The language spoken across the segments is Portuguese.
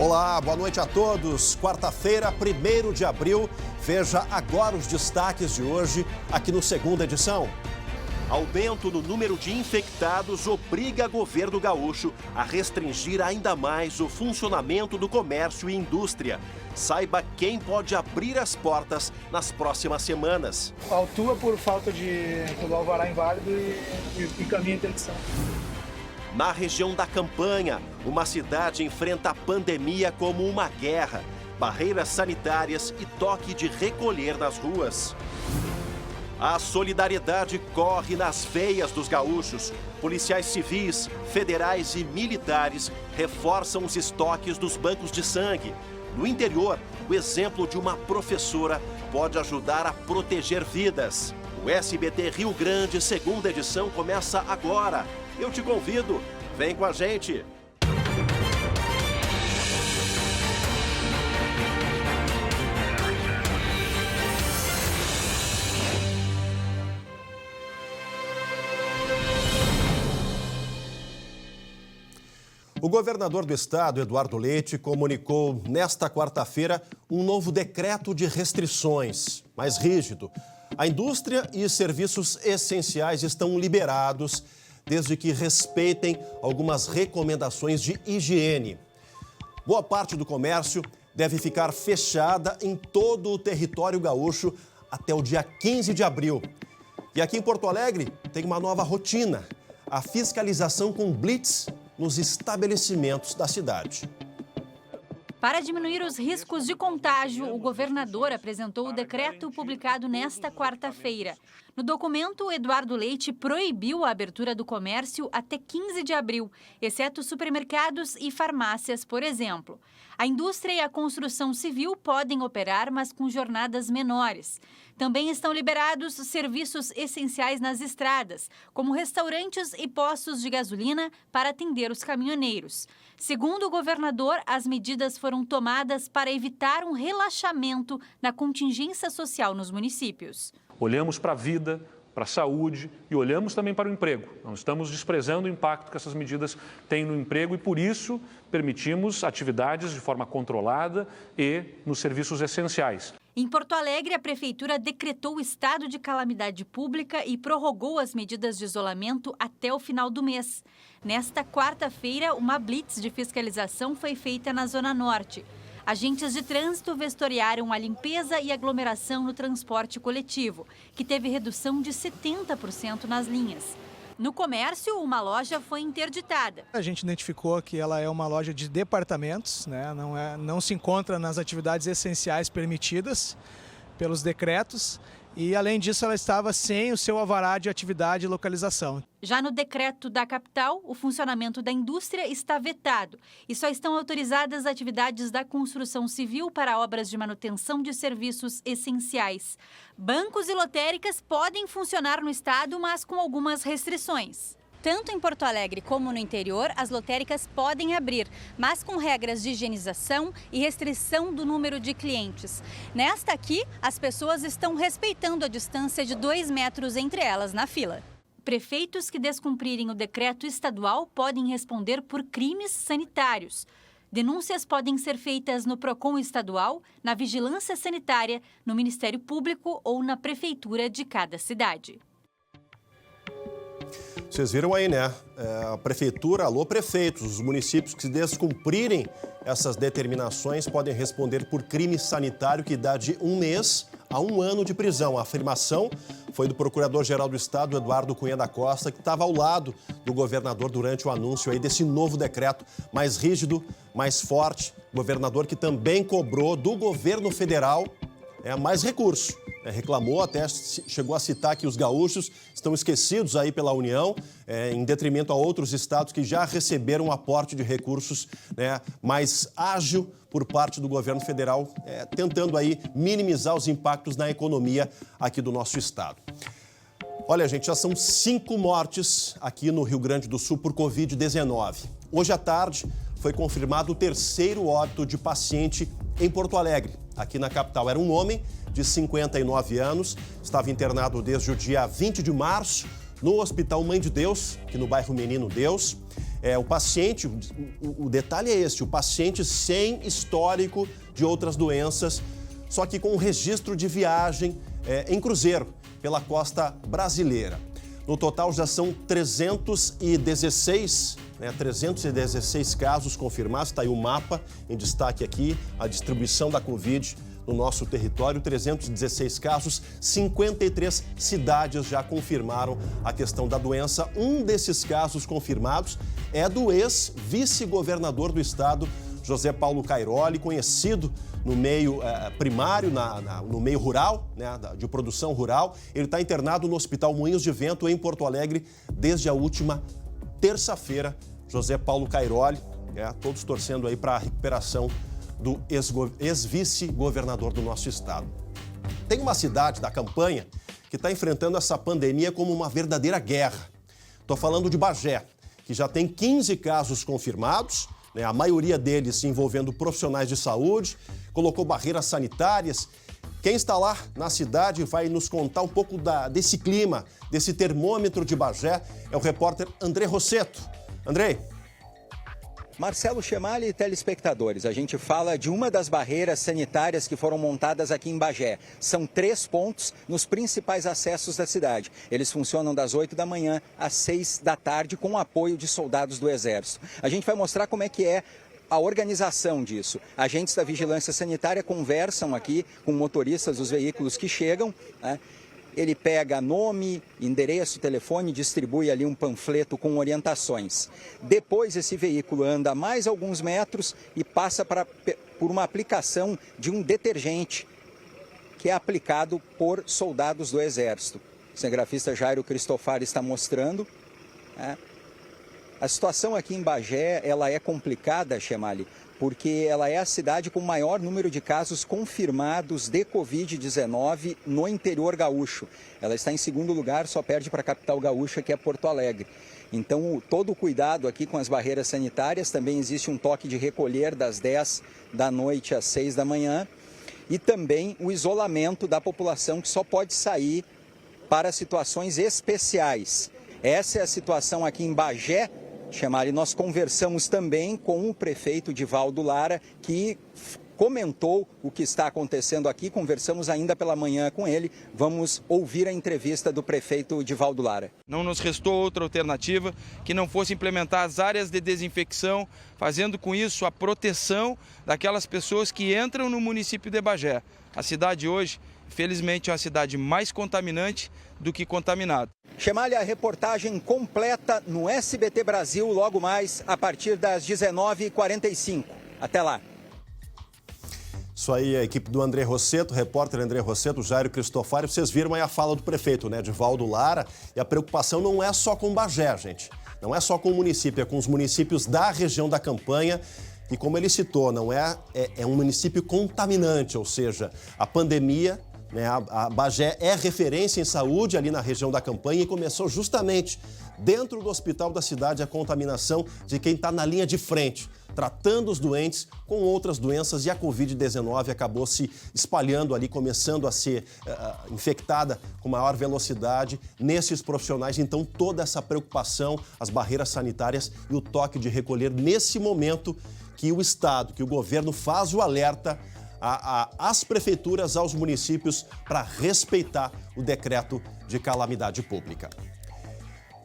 Olá, boa noite a todos. Quarta-feira, 1º de abril. Veja agora os destaques de hoje aqui no Segunda Edição. Aumento no número de infectados obriga governo gaúcho a restringir ainda mais o funcionamento do comércio e indústria. Saiba quem pode abrir as portas nas próximas semanas. Autua por falta do alvará inválido e caminha interdição. Na região da Campanha, uma cidade enfrenta a pandemia como uma guerra. Barreiras sanitárias e toque de recolher nas ruas. A solidariedade corre nas veias dos gaúchos. Policiais civis, federais e militares reforçam os estoques dos bancos de sangue. No interior, o exemplo de uma professora pode ajudar a proteger vidas. O SBT Rio Grande, Segunda Edição, começa agora. Eu te convido, vem com a gente. O governador do estado, Eduardo Leite, comunicou nesta quarta-feira um novo decreto de restrições, mais rígido. A indústria e serviços essenciais estão liberados, desde que respeitem algumas recomendações de higiene. Boa parte do comércio deve ficar fechada em todo o território gaúcho até o dia 15 de abril. E aqui em Porto Alegre tem uma nova rotina: a fiscalização com blitz nos estabelecimentos da cidade. Para diminuir os riscos de contágio, o governador apresentou o decreto publicado nesta quarta-feira. No documento, Eduardo Leite proibiu a abertura do comércio até 15 de abril, exceto supermercados e farmácias, por exemplo. A indústria e a construção civil podem operar, mas com jornadas menores. Também estão liberados serviços essenciais nas estradas, como restaurantes e postos de gasolina para atender os caminhoneiros. Segundo o governador, as medidas foram tomadas para evitar um relaxamento na contingência social nos municípios. Olhamos para a vida, para a saúde e olhamos também para o emprego. Não estamos desprezando o impacto que essas medidas têm no emprego e, por isso, permitimos atividades de forma controlada e nos serviços essenciais. Em Porto Alegre, a Prefeitura decretou o estado de calamidade pública e prorrogou as medidas de isolamento até o final do mês. Nesta quarta-feira, uma blitz de fiscalização foi feita na Zona Norte. Agentes de trânsito vistoriaram a limpeza e aglomeração no transporte coletivo, que teve redução de 70% nas linhas. No comércio, uma loja foi interditada. A gente identificou que ela é uma loja de departamentos, né? Não se encontra nas atividades essenciais permitidas pelos decretos. E, além disso, ela estava sem o seu alvará de atividade e localização. Já no decreto da capital, o funcionamento da indústria está vetado e só estão autorizadas atividades da construção civil para obras de manutenção de serviços essenciais. Bancos e lotéricas podem funcionar no estado, mas com algumas restrições. Tanto em Porto Alegre como no interior, as lotéricas podem abrir, mas com regras de higienização e restrição do número de clientes. Nesta aqui, as pessoas estão respeitando a distância de 2 metros entre elas na fila. Prefeitos que descumprirem o decreto estadual podem responder por crimes sanitários. Denúncias podem ser feitas no PROCON estadual, na Vigilância Sanitária, no Ministério Público ou na Prefeitura de cada cidade. Vocês viram aí, né? A prefeitura, alô prefeitos, os municípios que descumprirem essas determinações podem responder por crime sanitário que dá de 1 mês a 1 ano de prisão. A afirmação foi do Procurador-Geral do Estado, Eduardo Cunha da Costa, que estava ao lado do governador durante o anúncio aí desse novo decreto mais rígido, mais forte. Governador que também cobrou do governo federal mais recurso. Reclamou, até chegou a citar que os gaúchos estão esquecidos aí pela União, em detrimento a outros estados que já receberam um aporte de recursos mais ágil por parte do governo federal, tentando aí minimizar os impactos na economia aqui do nosso estado. Olha, gente, já são 5 mortes aqui no Rio Grande do Sul por Covid-19. Hoje à tarde foi confirmado o 3º óbito de paciente em Porto Alegre, aqui na capital. Era um homem de 59 anos, estava internado desde o dia 20 de março no Hospital Mãe de Deus, aqui no bairro Menino Deus. o paciente, o detalhe é esse, o paciente sem histórico de outras doenças, só que com registro de viagem em cruzeiro pela costa brasileira. No total já são 316 casos confirmados, está aí o mapa em destaque aqui, a distribuição da Covid no nosso território, 316 casos, 53 cidades já confirmaram a questão da doença. Um desses casos confirmados é do ex-vice-governador do estado, José Paulo Cairoli, conhecido no meio primário, no meio rural, de produção rural. Ele está internado no Hospital Moinhos de Vento, em Porto Alegre, desde a última terça-feira. José Paulo Cairoli, todos torcendo aí para a recuperação do ex-vice-governador do nosso estado. Tem uma cidade da campanha que está enfrentando essa pandemia como uma verdadeira guerra. Estou falando de Bagé, que já tem 15 casos confirmados, a maioria deles envolvendo profissionais de saúde, colocou barreiras sanitárias. Quem está lá na cidade vai nos contar um pouco desse clima, desse termômetro de Bagé, é o repórter André Rossetto. André. Marcelo Chemali e telespectadores, a gente fala de uma das barreiras sanitárias que foram montadas aqui em Bagé. São 3 pontos nos principais acessos da cidade. Eles funcionam das 8 da manhã às 6 da tarde com o apoio de soldados do Exército. A gente vai mostrar como é que é a organização disso. Agentes da Vigilância Sanitária conversam aqui com motoristas dos veículos que chegam, Ele pega nome, endereço, telefone, distribui ali um panfleto com orientações. Depois esse veículo anda mais alguns metros e passa por uma aplicação de um detergente que é aplicado por soldados do Exército. O cinegrafista Jairo Cristofari está mostrando. A situação aqui em Bagé, ela é complicada, Chemali, porque ela é a cidade com o maior número de casos confirmados de Covid-19 no interior gaúcho. Ela está em segundo lugar, só perde para a capital gaúcha, que é Porto Alegre. Então, todo o cuidado aqui com as barreiras sanitárias, também existe um toque de recolher das 10 da noite às 6 da manhã e também o isolamento da população que só pode sair para situações especiais. Essa é a situação aqui em Bagé. Chemali, nós conversamos também com o prefeito Divaldo Lara, que comentou o que está acontecendo aqui. Conversamos ainda pela manhã com ele. Vamos ouvir a entrevista do prefeito Divaldo Lara. Não nos restou outra alternativa que não fosse implementar as áreas de desinfecção, fazendo com isso a proteção daquelas pessoas que entram no município de Bagé. A cidade hoje, felizmente, é uma cidade mais contaminante do que contaminada. Chemali, a reportagem completa no SBT Brasil logo mais a partir das 19h45. Até lá. Isso aí, a equipe do André Rossetto, repórter André Rossetto, Jairo Cristofari. Vocês viram aí a fala do prefeito, Divaldo Lara. E a preocupação não é só com Bagé, gente. Não é só com o município, é com os municípios da região da campanha. E como ele citou, não é um município contaminante, ou seja, a pandemia... A Bagé é referência em saúde ali na região da campanha e começou justamente dentro do hospital da cidade a contaminação de quem está na linha de frente, tratando os doentes com outras doenças, e a Covid-19 acabou se espalhando ali, começando a ser infectada com maior velocidade nesses profissionais. Então, toda essa preocupação, as barreiras sanitárias e o toque de recolher nesse momento que o Estado, que o governo faz o alerta às prefeituras, aos municípios, para respeitar o decreto de calamidade pública.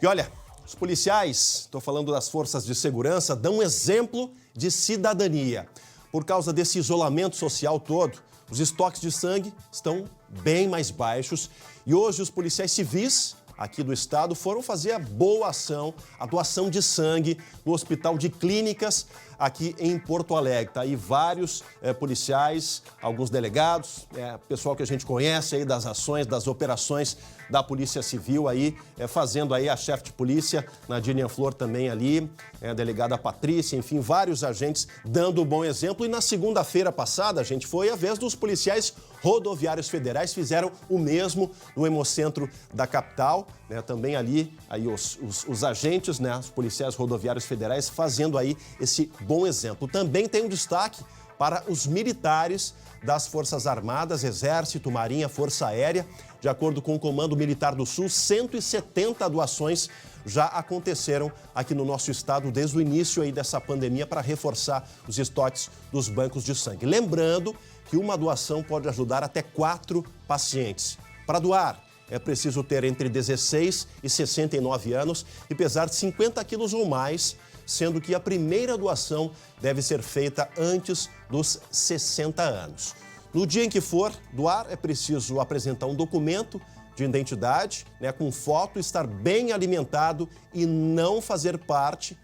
E olha, os policiais, estou falando das forças de segurança, dão um exemplo de cidadania. Por causa desse isolamento social todo, os estoques de sangue estão bem mais baixos e hoje os policiais civis aqui do estado foram fazer a boa ação, a doação de sangue no Hospital de Clínicas aqui em Porto Alegre. Tá aí vários policiais, alguns delegados, pessoal que a gente conhece aí das ações, das operações da Polícia Civil aí, fazendo aí a chefe de polícia, Nadine Flor também ali, a delegada Patrícia, enfim, vários agentes dando um bom exemplo. E na segunda-feira passada, gente, foi a vez dos policiais rodoviários federais, fizeram o mesmo no Hemocentro da capital, também ali aí os agentes, os policiais rodoviários federais fazendo aí esse bom exemplo. Também tem um destaque para os militares das Forças Armadas, Exército, Marinha, Força Aérea. De acordo com o Comando Militar do Sul, 170 doações já aconteceram aqui no nosso estado desde o início aí dessa pandemia para reforçar os estoques dos bancos de sangue. Lembrando que uma doação pode ajudar até 4 pacientes. Para doar, é preciso ter entre 16 e 69 anos e pesar 50 quilos ou mais, sendo que a primeira doação deve ser feita antes dos 60 anos. No dia em que for doar, é preciso apresentar um documento de identidade, com foto, estar bem alimentado e não fazer parte,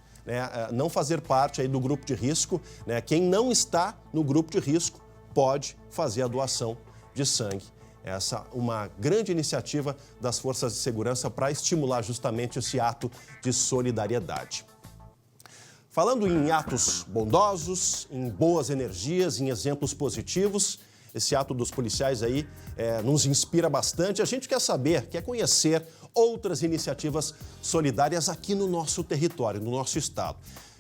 aí do grupo de risco. Quem não está no grupo de risco pode fazer a doação de sangue. Essa é uma grande iniciativa das forças de segurança para estimular justamente esse ato de solidariedade. Falando em atos bondosos, em boas energias, em exemplos positivos, esse ato dos policiais aí nos inspira bastante. A gente quer saber, quer conhecer outras iniciativas solidárias aqui no nosso território, no nosso estado.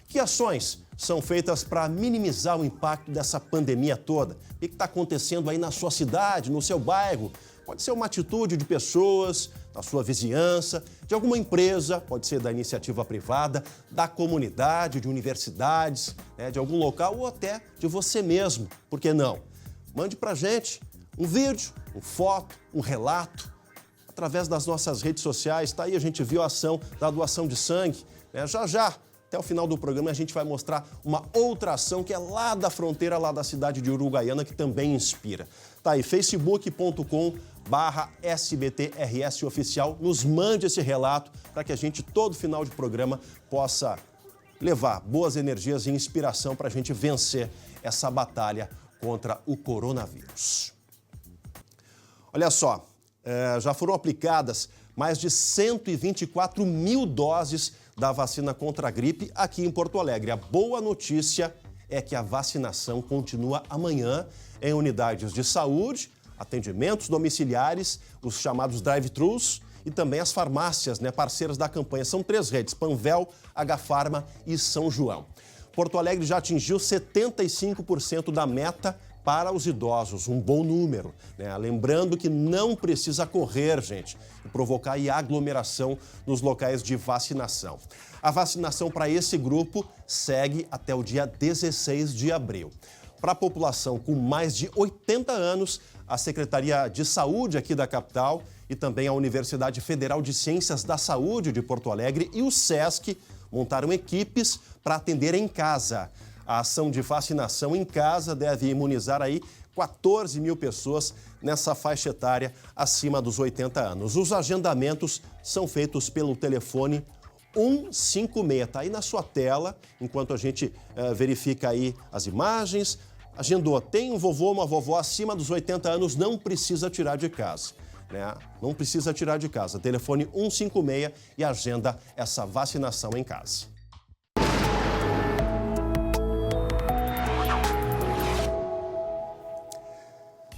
Que ações são feitas para minimizar o impacto dessa pandemia toda? O que está acontecendo aí na sua cidade, no seu bairro? Pode ser uma atitude de pessoas, da sua vizinhança, de alguma empresa, pode ser da iniciativa privada, da comunidade, de universidades, de algum local ou até de você mesmo. Por que não? Mande para a gente um vídeo, uma foto, um relato, através das nossas redes sociais. Tá aí, a gente viu a ação da doação de sangue. Já, até o final do programa, a gente vai mostrar uma outra ação que é lá da fronteira, lá da cidade de Uruguaiana, que também inspira. Tá aí, facebook.com/SBTRS Oficial. Nos mande esse relato para que a gente, todo final de programa, possa levar boas energias e inspiração para a gente vencer essa batalha contra o coronavírus. Olha só, já foram aplicadas mais de 124 mil doses da vacina contra a gripe aqui em Porto Alegre. A boa notícia é que a vacinação continua amanhã em unidades de saúde, atendimentos domiciliares, os chamados drive-thrus e também as farmácias, parceiras da campanha. São 3 redes, Panvel, H-Pharma e São João. Porto Alegre já atingiu 75% da meta para os idosos, um bom número. Lembrando que não precisa correr, gente, e provocar aí aglomeração nos locais de vacinação. A vacinação para esse grupo segue até o dia 16 de abril. Para a população com mais de 80 anos, a Secretaria de Saúde aqui da capital e também a Universidade Federal de Ciências da Saúde de Porto Alegre e o SESC montaram equipes para atender em casa. A ação de vacinação em casa deve imunizar aí 14 mil pessoas nessa faixa etária acima dos 80 anos. Os agendamentos são feitos pelo telefone 156. Está aí na sua tela, enquanto a gente verifica aí as imagens. Agendou, tem um vovô, uma vovó acima dos 80 anos, não precisa tirar de casa. Não precisa tirar de casa. Telefone 156 e agenda essa vacinação em casa.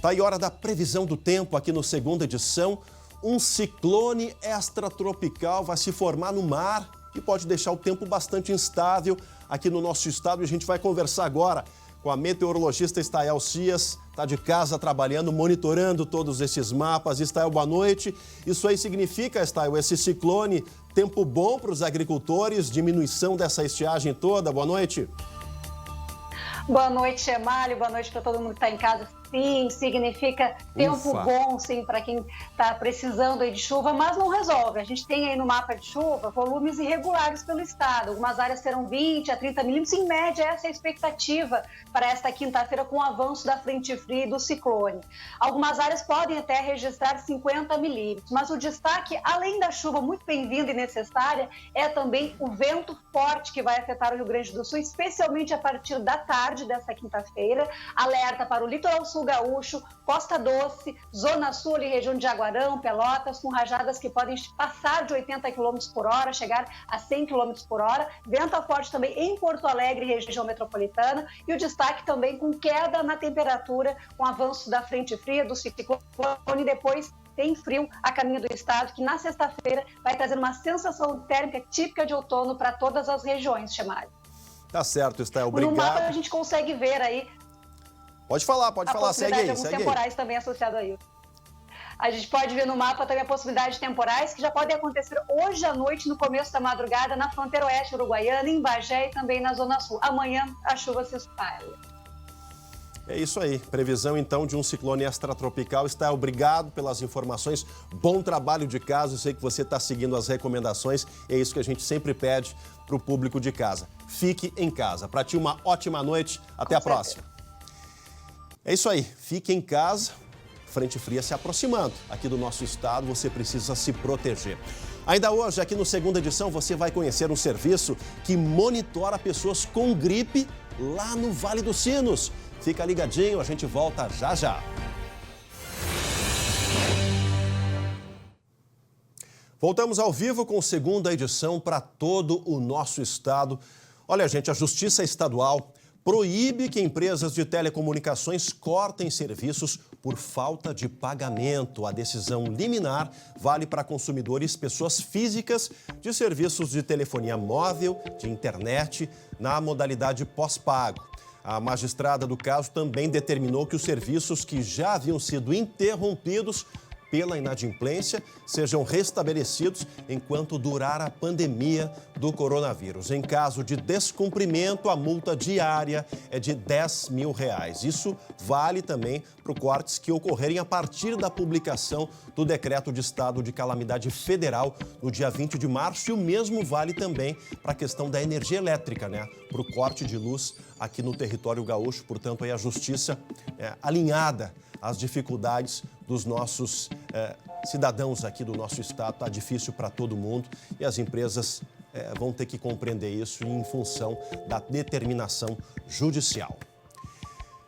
Tá aí hora da previsão do tempo aqui no segunda edição. Um ciclone extratropical vai se formar no mar e pode deixar o tempo bastante instável aqui no nosso estado. E a gente vai conversar agora com a meteorologista Estael Cias, está de casa trabalhando, monitorando todos esses mapas. Estael, boa noite. Isso aí significa, Estael, esse ciclone, tempo bom para os agricultores, diminuição dessa estiagem toda. Boa noite. Boa noite, Chemalho. Boa noite para todo mundo que está em casa. Sim, significa tempo bom, sim, para quem está precisando aí de chuva, mas não resolve. A gente tem aí no mapa de chuva volumes irregulares pelo estado. Algumas áreas terão 20 a 30 milímetros. Em média, essa é a expectativa para esta quinta-feira com o avanço da frente fria e do ciclone. Algumas áreas podem até registrar 50 milímetros, mas o destaque, além da chuva muito bem-vinda e necessária, é também o vento forte que vai afetar o Rio Grande do Sul, especialmente a partir da tarde desta quinta-feira. Alerta para o litoral sul gaúcho, Costa Doce, Zona Sul e região de Jaguarão, Pelotas, com rajadas que podem passar de 80 km por hora, chegar a 100 km por hora. Vento forte também em Porto Alegre, região metropolitana. E o destaque também com queda na temperatura, com avanço da frente fria, do ciclone e depois tem frio a caminho do estado, que na sexta-feira vai trazer uma sensação térmica típica de outono para todas as regiões, Chemalho. Tá certo, Estael. Obrigado. No mapa a gente consegue ver aí Pode falar, segue aí. A possibilidade de alguns temporais também associado a isso. A gente pode ver no mapa também a possibilidade de temporais que já podem acontecer hoje à noite, no começo da madrugada, na fronteira oeste uruguaiana, em Bagé e também na Zona Sul. Amanhã a chuva se espalha. É isso aí. Previsão, então, de um ciclone extratropical. Está obrigado pelas informações. Bom trabalho de casa. Eu sei que você está seguindo as recomendações. É isso que a gente sempre pede para o público de casa. Fique em casa. Para ti, uma ótima noite. Até a próxima. É isso aí. Fique em casa. Frente fria se aproximando aqui do nosso estado, você precisa se proteger. Ainda hoje, aqui no Segunda Edição, você vai conhecer um serviço que monitora pessoas com gripe lá no Vale dos Sinos. Fica ligadinho, a gente volta já já. Voltamos ao vivo com Segunda Edição para todo o nosso estado. Olha, gente, a Justiça Estadual proíbe que empresas de telecomunicações cortem serviços por falta de pagamento. A decisão liminar vale para consumidores, pessoas físicas de serviços de telefonia móvel, de internet, na modalidade pós-pago. A magistrada do caso também determinou que os serviços que já haviam sido interrompidos pela inadimplência sejam restabelecidos enquanto durar a pandemia do coronavírus. Em caso de descumprimento, a multa diária é de R$10 mil. Isso vale também para os cortes que ocorrerem a partir da publicação do decreto de estado de calamidade federal no dia 20 de março. E o mesmo vale também para a questão da energia elétrica, para o corte de luz aqui no território gaúcho. Portanto, aí a justiça alinhada às dificuldades dos nossos cidadãos aqui do nosso estado. Está difícil para todo mundo e as empresas vão ter que compreender isso em função da determinação judicial.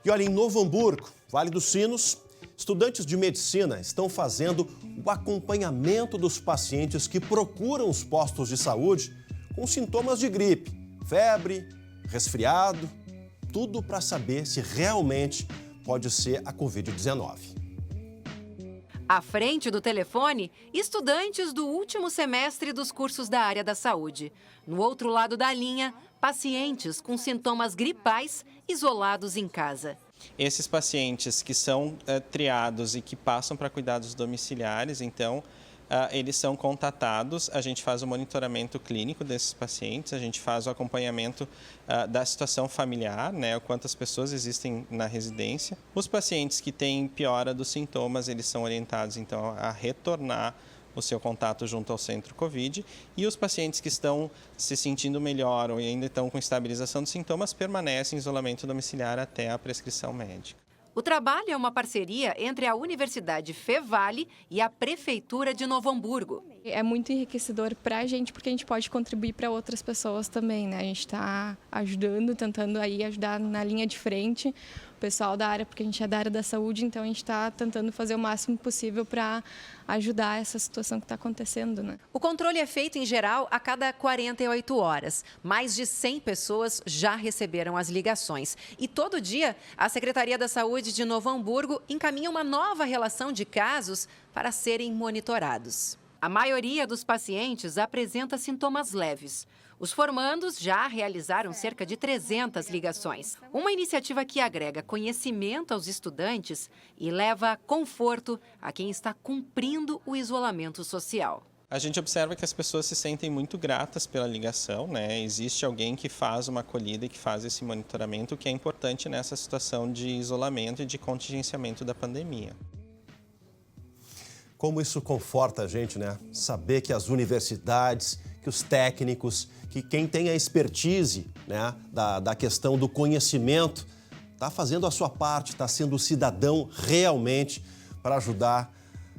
E olha, em Novo Hamburgo, Vale dos Sinos, estudantes de medicina estão fazendo o acompanhamento dos pacientes que procuram os postos de saúde com sintomas de gripe, febre, resfriado, tudo para saber se realmente pode ser a Covid-19. À frente do telefone, estudantes do último semestre dos cursos da área da saúde. No outro lado da linha, pacientes com sintomas gripais isolados em casa. Esses pacientes que são triados e que passam para cuidados domiciliares, então, eles são contatados, a gente faz o monitoramento clínico desses pacientes, a gente faz o acompanhamento da situação familiar, quantas pessoas existem na residência. Os pacientes que têm piora dos sintomas, eles são orientados, então, a retornar o seu contato junto ao centro Covid, e os pacientes que estão se sentindo melhor ou ainda estão com estabilização dos sintomas permanecem em isolamento domiciliar até a prescrição médica. O trabalho é uma parceria entre a Universidade Fevale e a Prefeitura de Novo Hamburgo. É muito enriquecedor para a gente, porque a gente pode contribuir para outras pessoas também, A gente está ajudando, tentando aí ajudar na linha de frente o pessoal da área, porque a gente é da área da saúde, então a gente está tentando fazer o máximo possível para ajudar essa situação que está acontecendo, O controle é feito, em geral, a cada 48 horas. Mais de 100 pessoas já receberam as ligações. E todo dia, a Secretaria da Saúde de Novo Hamburgo encaminha uma nova relação de casos para serem monitorados. A maioria dos pacientes apresenta sintomas leves. Os formandos já realizaram cerca de 300 ligações. Uma iniciativa que agrega conhecimento aos estudantes e leva conforto a quem está cumprindo o isolamento social. A gente observa que as pessoas se sentem muito gratas pela ligação, Existe alguém que faz uma acolhida e que faz esse monitoramento, que é importante nessa situação de isolamento e de contingenciamento da pandemia. Como isso conforta a gente, Saber que as universidades, que os técnicos, que quem tem a expertise, da questão do conhecimento, está fazendo a sua parte, está sendo cidadão realmente para ajudar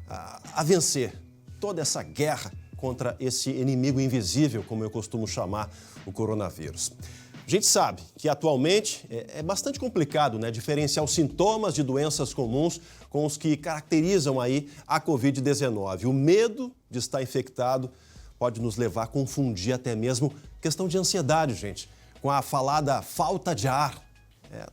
a vencer toda essa guerra contra esse inimigo invisível, como eu costumo chamar o coronavírus. A gente sabe que atualmente é bastante complicado, diferenciar os sintomas de doenças comuns com os que caracterizam aí a Covid-19. O medo de estar infectado pode nos levar a confundir até mesmo questão de ansiedade, gente, com a falada falta de ar.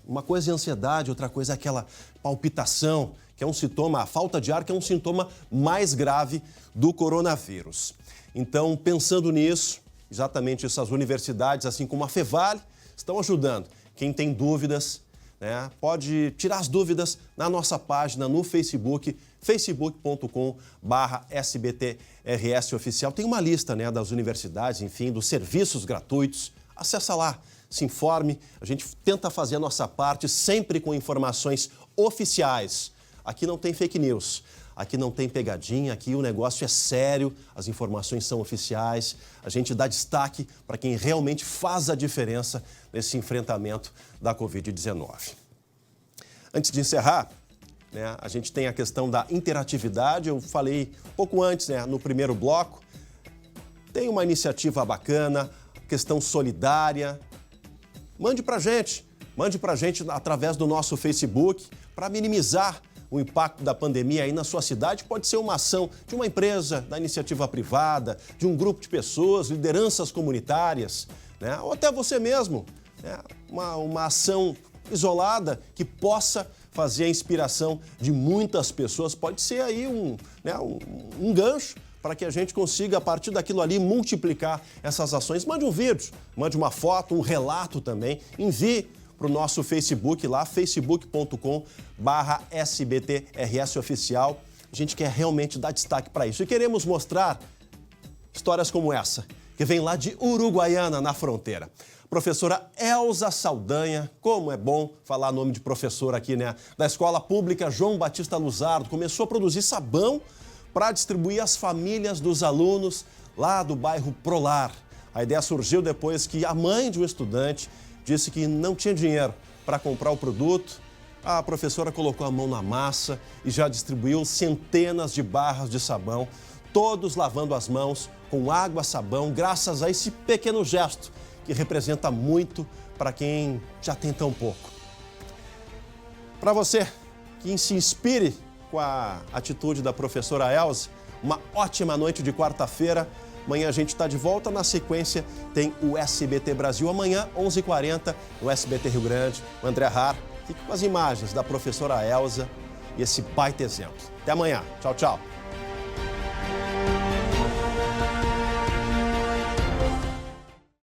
Uma coisa é ansiedade, outra coisa é aquela palpitação, que é um sintoma, a falta de ar, que é um sintoma mais grave do coronavírus. Então, pensando nisso, exatamente essas universidades, assim como a Fevale, estão ajudando quem tem dúvidas né? Pode tirar as dúvidas na nossa página no Facebook, facebook.com/SBTRS Oficial. Tem uma lista, né, das universidades, enfim, dos serviços gratuitos. Acessa lá, se informe. A gente tenta fazer a nossa parte sempre com informações oficiais. Aqui não tem fake news. Aqui não tem pegadinha, aqui o negócio é sério, as informações são oficiais, a gente dá destaque para quem realmente faz a diferença nesse enfrentamento da Covid-19. Antes de encerrar, né, a gente tem a questão da interatividade, eu falei pouco antes, né, no primeiro bloco. Tem uma iniciativa bacana, questão solidária. Mande para a gente através do nosso Facebook para minimizar o impacto da pandemia aí na sua cidade. Pode ser uma ação de uma empresa, da iniciativa privada, de um grupo de pessoas, lideranças comunitárias, né? Ou até você mesmo, né? Uma ação isolada que possa fazer a inspiração de muitas pessoas. Pode ser aí um gancho para que a gente consiga, a partir daquilo ali, multiplicar essas ações. Mande um vídeo, mande uma foto, um relato também, envie para o nosso Facebook lá, facebook.com/SBTRS Oficial. A gente quer realmente dar destaque para isso. E queremos mostrar histórias como essa, que vem lá de Uruguaiana, na fronteira. Professora Elza Saldanha, como é bom falar nome de professor aqui, né? Da Escola Pública João Batista Luzardo, começou a produzir sabão para distribuir às famílias dos alunos lá do bairro Prolar. A ideia surgiu depois que a mãe de um estudante disse que não tinha dinheiro para comprar o produto. A professora colocou a mão na massa e já distribuiu centenas de barras de sabão, todos lavando as mãos com água, sabão, graças a esse pequeno gesto que representa muito para quem já tem tão pouco. Para você que se inspire com a atitude da professora Elza, uma ótima noite de quarta-feira. Amanhã a gente está de volta, na sequência tem o SBT Brasil. Amanhã, 11h40, no SBT Rio Grande. O André Har fica com as imagens da professora Elza e esse baita exemplo. Até amanhã. Tchau, tchau.